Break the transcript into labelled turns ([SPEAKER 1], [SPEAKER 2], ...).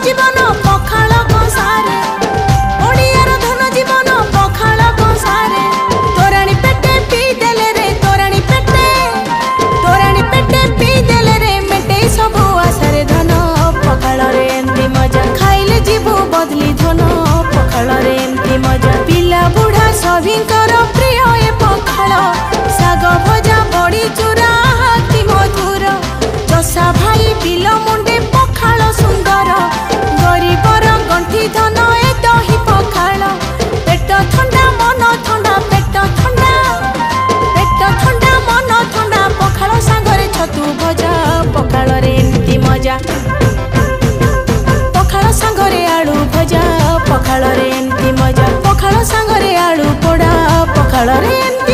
[SPEAKER 1] जीवन पखाल कंसारे ओडियार धन जीवन पखाल कंसारे तोराणी पेटे पी देले रे तोराणी पेटे पी देले रे मेटे सबु आसारे धन पखाल रे एमती मजा खाइले जीवु बदली धन पखाल रे एमती मजा पिला बुढ़ा सभिंकर प्रिय ए पखाल साग भजा बड़ी चूरा हाथी मधुर चषा भाई बिल मुंडे पखाल सुंदर गरीबर गंठी धन ए दही पखाल पेट ठंडा मन ठंडा पेट ठंडा मन ठंडा पखाल सांगरे छतु भजा पखाल रे एमती मजा पखाल सांगरे आलू भजा पखाल रे एमती मजा पखाल सांगरे आलू पोड़ा पखाल रे एमती